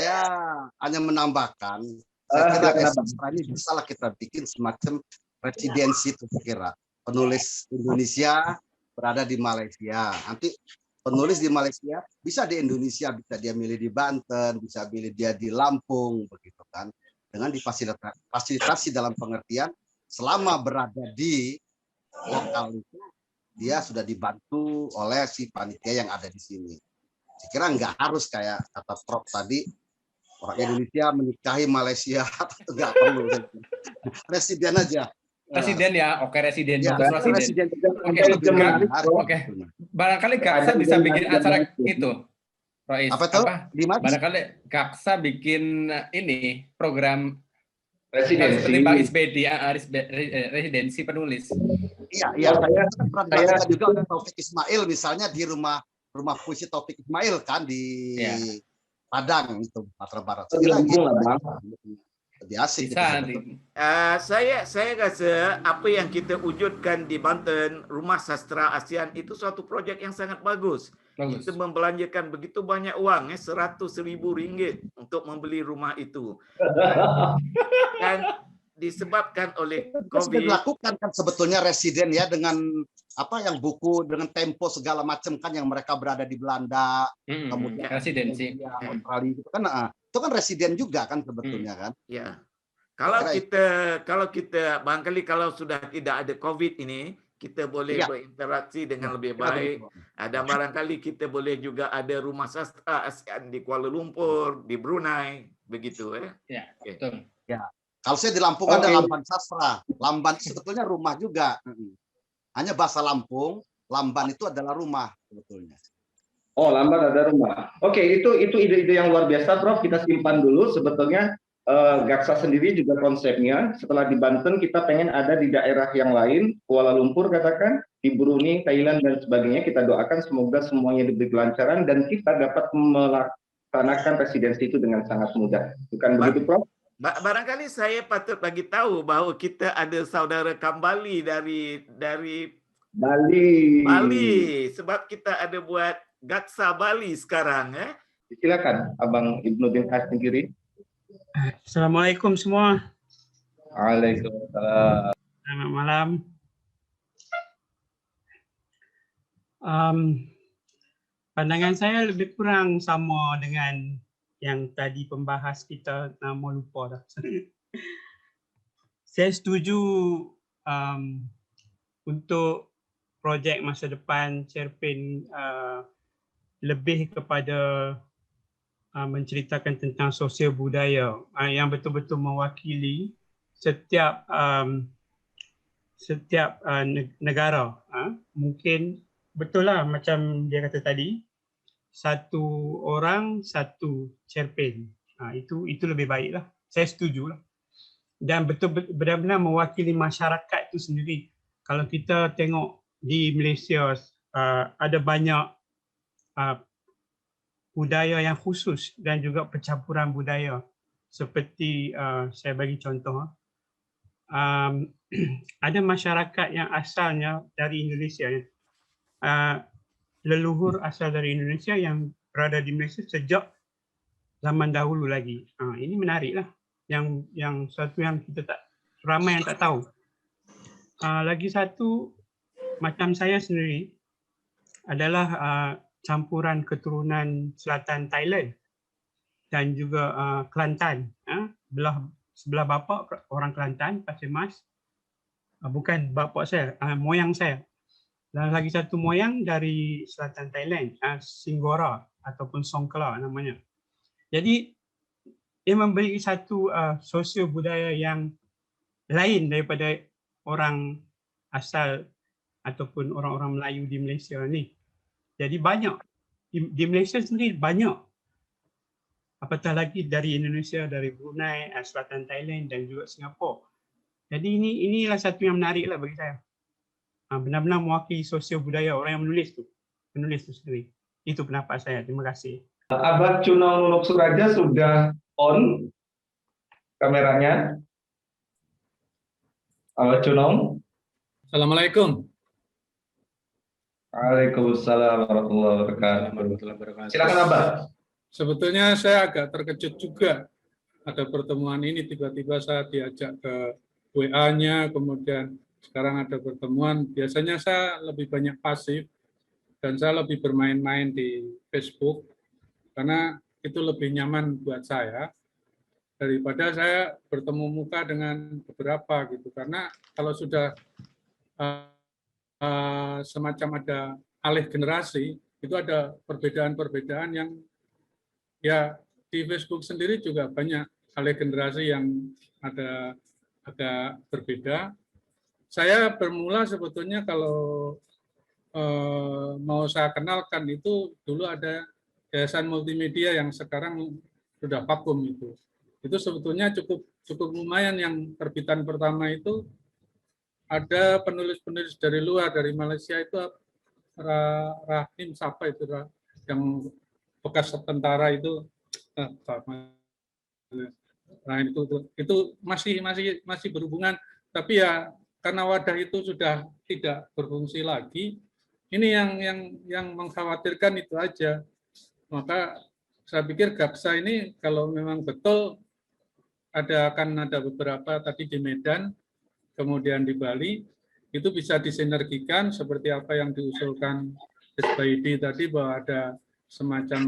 Saya hanya menambahkan, saya kira sastra ini bisa lah kita bikin semacam residensi itu, saya kira. Penulis Indonesia berada di Malaysia. Nanti penulis di Malaysia bisa di Indonesia, bisa dia milih di Banten, bisa milih dia di Lampung, begitu kan. Dengan difasilitasi dalam pengertian selama berada di lokal itu dia sudah dibantu oleh si panitia yang ada di sini. Saya kira nggak harus kayak kata Prof tadi, orang Indonesia menikahi Malaysia, atau nggak perlu. Residen aja. Residen ya, oke residen, Ya, residen. Oke. Barangkali Gaksa bisa bikin acara itu, Rois. Apa tuh? Barangkali Gaksa bikin ini program residensi seperti Bang Isbedi, residensi penulis. Iya. Saya juga Taufik Ismail misalnya di rumah puisi Taufik Ismail kan di Padang itu Sumatera Barat. Lebih asik. Saya rasa apa yang kita wujudkan di Banten, Rumah Sastra ASEAN itu suatu proyek yang sangat bagus. Kita membelanjakan begitu banyak uang, RM100.000 untuk membeli rumah itu. Dan disebabkan oleh COVID. Dilakukan kan sebetulnya residen ya dengan apa yang buku dengan tempo segala macam kan yang mereka berada di Belanda, kemudian residensi Australia itu kan residen juga kan sebetulnya kan. Ya. Kalau kita barangkali kalau sudah tidak ada COVID ini, kita boleh berinteraksi dengan lebih baik. Dan barangkali kita boleh juga ada rumah sastra ASEAN di Kuala Lumpur, di Brunei, begitu ya. Betul. Ya. Kalau saya di Lampung ada Lamban Sastra. Lamban itu sebetulnya rumah juga. Hanya bahasa Lampung, Lamban itu adalah rumah sebetulnya. Oh, Lamban ada rumah. Oke, itu ide-ide yang luar biasa, Prof. Kita simpan dulu. Sebetulnya Gaksa sendiri juga konsepnya. Setelah di Banten, kita pengen ada di daerah yang lain, Kuala Lumpur katakan, di Brunei, Thailand dan sebagainya. Kita doakan semoga semuanya diberi kelancaran dan kita dapat melaksanakan residensi itu dengan sangat mudah. Bukan begitu, Prof? Barangkali saya patut bagi tahu bahwa kita ada saudara kembali dari Bali, sebab kita ada buat Gaksa Bali sekarang. Silakan, Abang Ibnu bin Has sendiri. Assalamualaikum semua. Waalaikumsalam. Selamat malam. Pandangan saya lebih kurang sama dengan yang tadi pembahas kita, nama lupa dah. Saya setuju untuk projek masa depan Cerpen lebih kepada menceritakan tentang sosial budaya yang betul-betul mewakili setiap negara. Mungkin betul lah macam dia kata tadi, satu orang satu cerpen. Itu lebih baik lah. Saya setuju lah. Dan benar-benar mewakili masyarakat itu sendiri. Kalau kita tengok di Malaysia ada banyak budaya yang khusus dan juga percampuran budaya. Seperti saya bagi contoh, ada masyarakat yang asalnya dari Indonesia. Leluhur asal dari Indonesia yang berada di Malaysia sejak zaman dahulu lagi. Ini menariklah. Yang satu yang kita ramai yang tak tahu. Lagi satu, macam saya sendiri adalah campuran keturunan selatan Thailand dan juga Kelantan. Sebelah bapa orang Kelantan, Pasir Mas. Bukan bapa saya, moyang saya. Dan lagi satu moyang dari selatan Thailand, Singgora ataupun Songkla namanya. Jadi dia memiliki satu sosio budaya yang lain daripada orang asal ataupun orang-orang Melayu di Malaysia ni. Jadi banyak di Malaysia sendiri banyak. Apatah lagi dari Indonesia, dari Brunei, selatan Thailand dan juga Singapura. Jadi inilah satu yang menarik lah bagi saya. Benar-benar mewakili sosial budaya orang yang menulis tu sendiri. Itu pendapat saya. Terima kasih. Abang Cunong Noksuraja sudah on kameranya. Abang Cunong. Assalamualaikum. Waalaikumsalam warahmatullahi wabarakatuh. Silakan Abang. sebetulnya saya agak terkejut juga ada pertemuan ini, tiba-tiba saya diajak ke WA-nya, kemudian sekarang ada pertemuan. Biasanya saya lebih banyak pasif dan saya lebih bermain-main di Facebook karena itu lebih nyaman buat saya daripada saya bertemu muka dengan beberapa gitu. Karena kalau sudah semacam ada alih generasi, itu ada perbedaan-perbedaan yang ya di Facebook sendiri juga banyak alih generasi yang ada agak berbeda. Saya bermula sebetulnya kalau mau saya kenalkan itu dulu ada Yayasan Multimedia yang sekarang sudah vakum itu. Itu sebetulnya cukup lumayan, yang terbitan pertama itu ada penulis-penulis dari luar, dari Malaysia itu Rahim siapa itu yang bekas tentara itu, nah itu masih berhubungan, tapi ya karena wadah itu sudah tidak berfungsi lagi. Ini yang mengkhawatirkan itu aja. Maka saya pikir GAKSA ini kalau memang betul akan ada beberapa tadi di Medan, kemudian di Bali, itu bisa disinergikan seperti apa yang diusulkan SBID tadi, bahwa ada semacam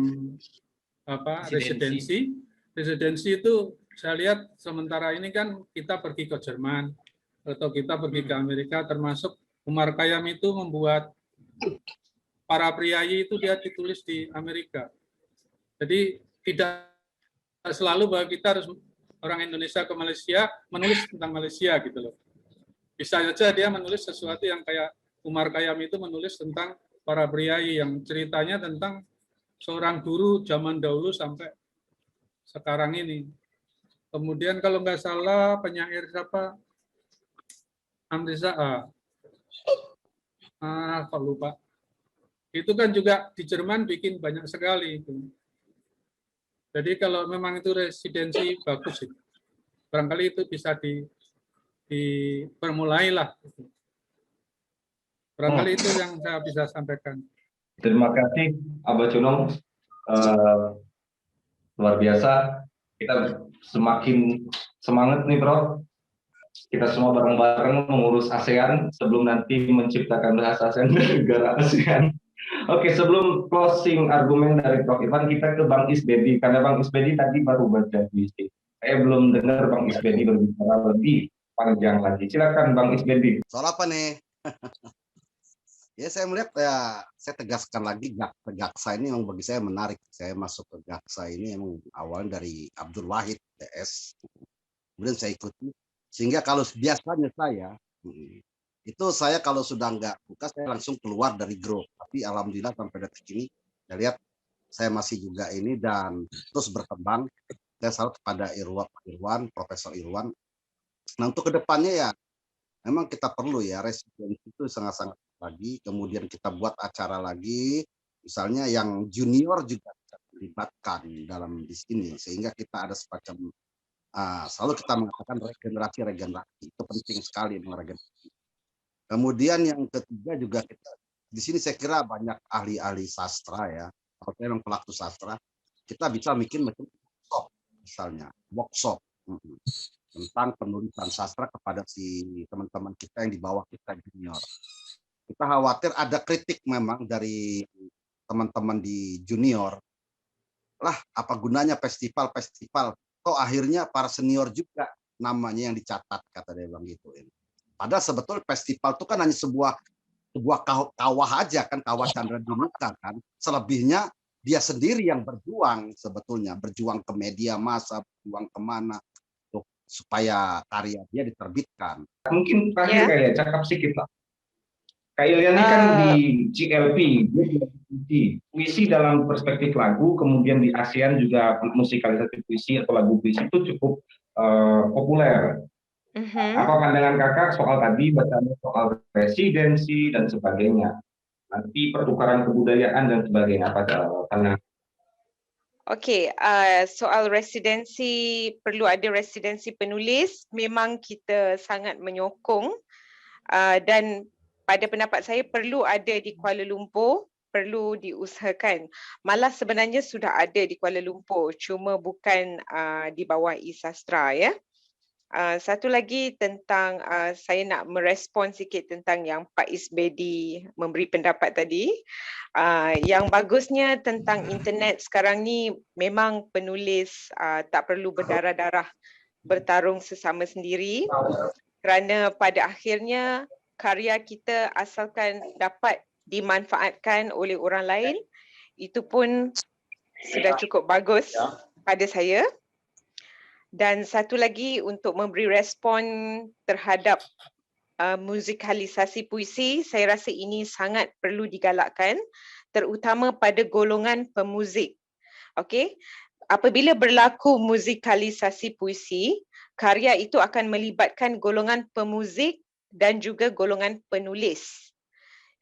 residensi. Residensi itu saya lihat sementara ini kan kita pergi ke Jerman atau kita pergi ke Amerika, termasuk Umar Khayyam itu membuat para priayi itu dia ditulis di Amerika. Jadi tidak selalu bahwa kita harus orang Indonesia ke Malaysia menulis tentang Malaysia gitu loh. Bisa saja dia menulis sesuatu yang kayak Umar Khayyam itu menulis tentang para priayi yang ceritanya tentang seorang guru zaman dahulu sampai sekarang ini. Kemudian kalau nggak salah penyair siapa? Amriza, kok lupa. Itu kan juga di Jerman bikin banyak sekali itu. Jadi kalau memang itu residensi bagus itu. Barangkali itu bisa dipermulailah. Barangkali itu yang saya bisa sampaikan. Terima kasih Abah Cunong. Luar biasa. Kita semakin semangat nih, Bro. Kita semua bareng-bareng mengurus ASEAN sebelum nanti menciptakan bahasa ASEAN dan negara ASEAN. Oke, sebelum closing argumen dari Prof. Irfan, kita ke Bang Isbedi. Karena Bang Isbedi tadi baru baca puisi. Saya belum dengar Bang Isbedi berbicara lebih panjang lagi. Silakan Bang Isbedi. Soal apa nih? Ya saya melihat, ya saya tegaskan lagi, GAKSA ini memang bagi saya menarik. Saya masuk ke GAKSA ini emang awalnya dari Abdul Wahid TS, kemudian saya ikuti, sehingga kalau biasanya itu saya kalau sudah nggak buka saya langsung keluar dari grup. Tapi alhamdulillah sampai detik ini saya lihat saya masih juga ini dan terus berkembang. Saya salut kepada Irwan, Profesor Irwan. Nah untuk kedepannya ya memang kita perlu ya residensi itu sangat-sangat lagi. Kemudian kita buat acara lagi, misalnya yang junior juga bisa dilibatkan dalam di sini, sehingga kita ada semacam selalu kita mengatakan regenerasi itu penting sekali meregenerasi. Kemudian yang ketiga juga kita di sini saya kira banyak ahli-ahli sastra ya, kalau saya memang pelaku sastra, kita bisa bikin macam workshop, misalnya workshop tentang penulisan sastra kepada si teman-teman kita yang di bawah kita junior. Kita khawatir ada kritik memang dari teman-teman di junior, lah apa gunanya festival-festival, kok akhirnya para senior juga namanya yang dicatat, kata dia bilang gitu. Padahal sebetulnya festival itu kan hanya sebuah kawah aja kan, kawah Chandra Dinata kan. Selebihnya dia sendiri yang berjuang sebetulnya, berjuang ke media massa, berjuang kemana supaya karya dia diterbitkan. Mungkin terakhir kayak cakap sedikit lah. Kak Iliani kan di GLP, puisi dalam perspektif lagu, kemudian di ASEAN juga musikalisasi puisi atau lagu puisi itu cukup populer. Apa pandangan kakak soal tadi, bacaan soal residensi dan sebagainya, nanti pertukaran kebudayaan dan sebagainya, apa pandangan? Okey, soal residensi, perlu ada residensi penulis, memang kita sangat menyokong, dan pada pendapat saya perlu ada di Kuala Lumpur perlu diusahakan. Malah sebenarnya sudah ada di Kuala Lumpur, cuma bukan di bawah e-sastra ya. Satu lagi tentang saya nak merespon sikit tentang yang Pak Isbedi memberi pendapat tadi. Yang bagusnya tentang internet sekarang ni memang penulis tak perlu berdarah-darah bertarung sesama sendiri, kerana pada akhirnya karya kita asalkan dapat dimanfaatkan oleh orang lain, itu pun sudah cukup bagus pada saya. Dan satu lagi untuk memberi respon terhadap musikalisasi puisi, saya rasa ini sangat perlu digalakkan, terutama pada golongan pemuzik. Okey, apabila berlaku musikalisasi puisi, karya itu akan melibatkan golongan pemuzik dan juga golongan penulis.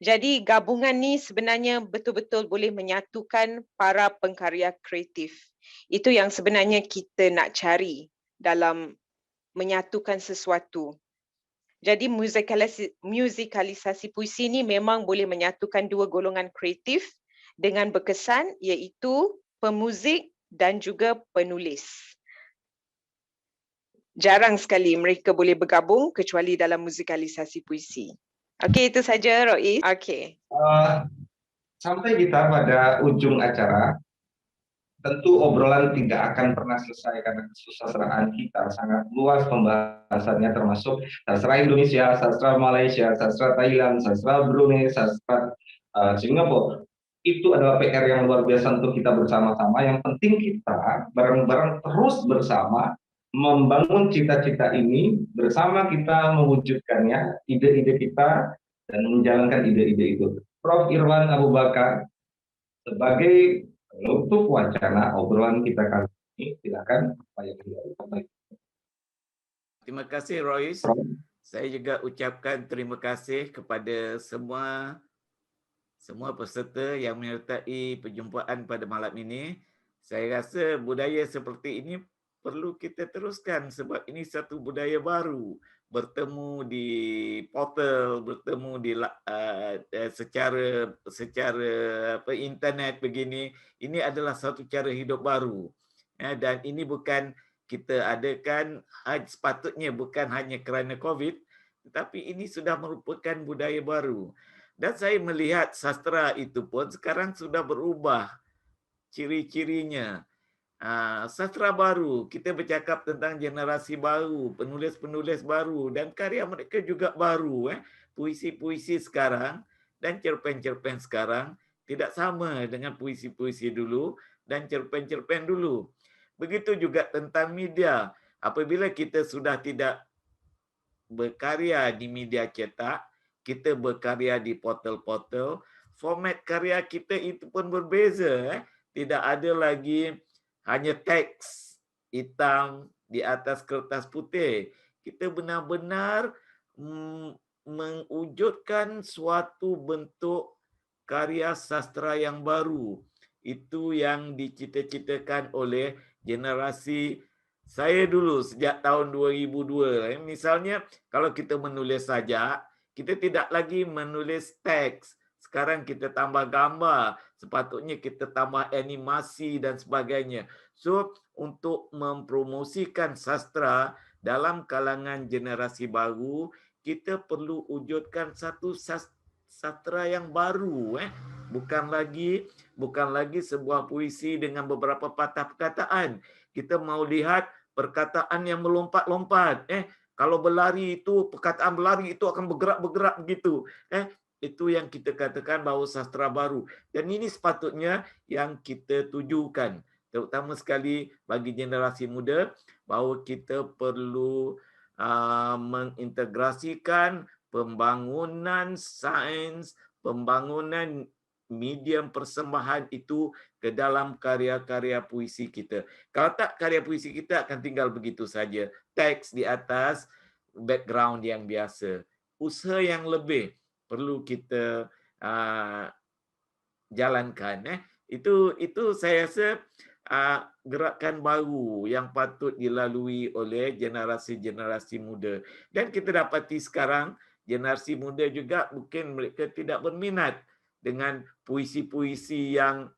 Jadi gabungan ni sebenarnya betul-betul boleh menyatukan para pengkarya kreatif. Itu yang sebenarnya kita nak cari dalam menyatukan sesuatu. Jadi musikalisasi puisi ni memang boleh menyatukan dua golongan kreatif dengan berkesan, iaitu pemuzik dan juga penulis. Jarang sekali mereka boleh bergabung kecuali dalam musikalisasi puisi. Okey, itu saja Rois. Okey. Sampai kita pada ujung acara, tentu obrolan tidak akan pernah selesai karena kesusastraan kita sangat luas pembahasannya, termasuk sastra Indonesia, sastra Malaysia, sastra Thailand, sastra Brunei, sastra Singapura. Itu adalah PR yang luar biasa untuk kita bersama-sama. Yang penting kita bareng-bareng terus bersama membangun cita-cita ini, bersama kita mewujudkannya, ide-ide kita, dan menjalankan ide-ide itu. Prof. Irwan Abu Bakar, sebagai penutup wacana obrolan kita kali ini, silakan apa yang dilakukan. Terima kasih Rois. Saya juga ucapkan terima kasih kepada semua peserta yang menyertai perjumpaan pada malam ini. Saya rasa budaya seperti ini perlu kita teruskan sebab ini satu budaya baru. Bertemu di portal, bertemu di secara internet begini, ini adalah satu cara hidup baru. Dan ini bukan kita adakan sepatutnya bukan hanya kerana COVID, tetapi ini sudah merupakan budaya baru. Dan saya melihat sastra itu pun sekarang sudah berubah ciri-cirinya. Sastra baru, kita bercakap tentang generasi baru, penulis-penulis baru dan karya mereka juga baru. Puisi-puisi sekarang dan cerpen-cerpen sekarang tidak sama dengan puisi-puisi dulu dan cerpen-cerpen dulu. Begitu juga tentang media. Apabila kita sudah tidak berkarya di media cetak, kita berkarya di portal-portal, format karya kita itu pun berbeza. Tidak ada lagi hanya teks hitam di atas kertas putih. Kita benar-benar mewujudkan suatu bentuk karya sastra yang baru. Itu yang dicita-citakan oleh generasi saya dulu sejak tahun 2002. Misalnya kalau kita menulis saja, kita tidak lagi menulis teks. Sekarang kita tambah gambar, sepatutnya kita tambah animasi dan sebagainya. So, untuk mempromosikan sastra dalam kalangan generasi baru, kita perlu wujudkan satu sastra yang baru. Bukan lagi sebuah puisi dengan beberapa patah perkataan. Kita mau lihat perkataan yang melompat-lompat. Kalau berlari itu, perkataan berlari itu akan bergerak-bergerak begitu. Itu yang kita katakan bahawa sastra baru. Dan ini sepatutnya yang kita tujukan. Terutama sekali bagi generasi muda, bahawa kita perlu mengintegrasikan pembangunan sains, pembangunan medium persembahan itu ke dalam karya-karya puisi kita. Kalau tak, karya puisi kita akan tinggal begitu saja. Teks di atas, background yang biasa. Usaha yang lebih perlu kita jalankan. Itu saya rasa gerakan baru yang patut dilalui oleh generasi-generasi muda. Dan kita dapati sekarang generasi muda juga mungkin mereka tidak berminat dengan puisi-puisi yang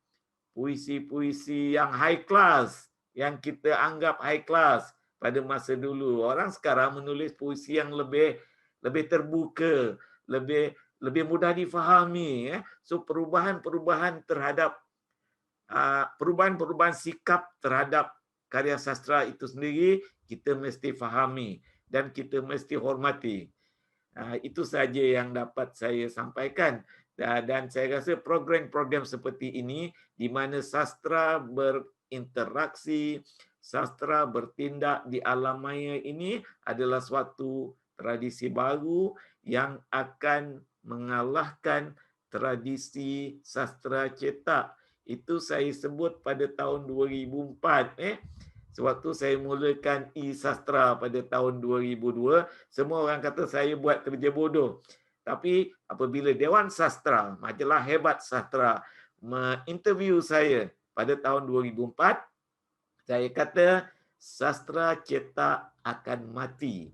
high class, yang kita anggap high class pada masa dulu. Orang sekarang menulis puisi yang lebih terbuka, lebih mudah difahami. So perubahan-perubahan terhadap perubahan sikap terhadap karya sastra itu sendiri kita mesti fahami dan kita mesti hormati. Itu saja yang dapat saya sampaikan. Dan saya rasa program-program seperti ini di mana sastra berinteraksi, sastra bertindak di alam maya ini adalah suatu tradisi baru yang akan mengalahkan tradisi sastra cetak. Itu saya sebut pada tahun 2004. Sewaktu saya mulakan e-sastra pada tahun 2002, semua orang kata saya buat kerja bodoh. Tapi apabila Dewan Sastra, majalah hebat sastra, menginterview saya pada tahun 2004, saya kata sastra cetak akan mati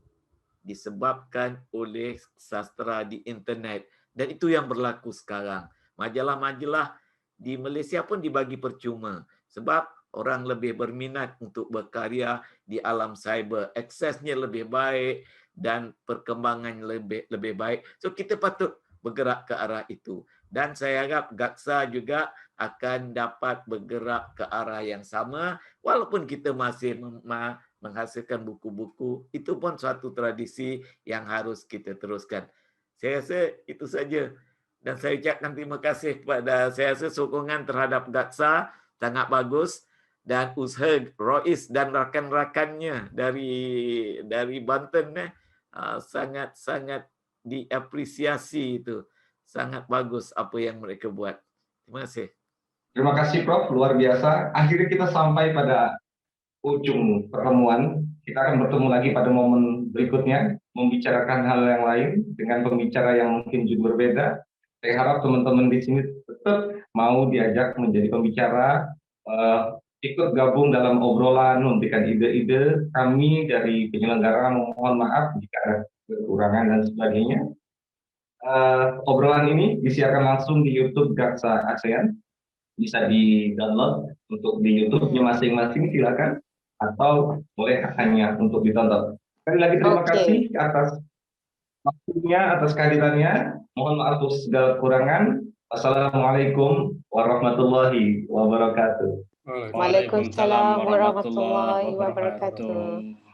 disebabkan oleh sastra di internet. Dan itu yang berlaku sekarang. Majalah-majalah di Malaysia pun dibagi percuma sebab orang lebih berminat untuk berkarya di alam cyber, aksesnya lebih baik dan perkembangannya lebih baik. So kita patut bergerak ke arah itu. Dan saya harap Gaksa juga akan dapat bergerak ke arah yang sama walaupun kita masih menghasilkan buku-buku. Itu pun suatu tradisi yang harus kita teruskan. Saya rasa itu saja. Dan saya ucapkan terima kasih kepada, saya rasa sokongan terhadap Gaksa sangat bagus dan usaha Rois dan rakan-rakannya dari Banten sangat diapresiasi itu. Sangat bagus apa yang mereka buat. Terima kasih. Terima kasih Prof, luar biasa. Akhirnya kita sampai pada ujung pertemuan. Kita akan bertemu lagi pada momen berikutnya, membicarakan hal yang lain dengan pembicara yang mungkin juga berbeda. Saya harap teman-teman di sini tetap mau diajak menjadi pembicara, ikut gabung dalam obrolan, memberikan ide-ide. Kami dari penyelenggara mohon maaf jika ada kekurangan dan sebagainya. Obrolan ini disiarkan langsung di YouTube Gaksa ASEAN, bisa di-download untuk di YouTube-nya masing-masing, silakan, atau boleh hanya untuk ditonton. Sekali lagi terima kasih atas waktunya, atas kehadirannya. Mohon maaf atas segala kekurangan. Assalamualaikum warahmatullahi wabarakatuh. Waalaikumsalam warahmatullahi wabarakatuh.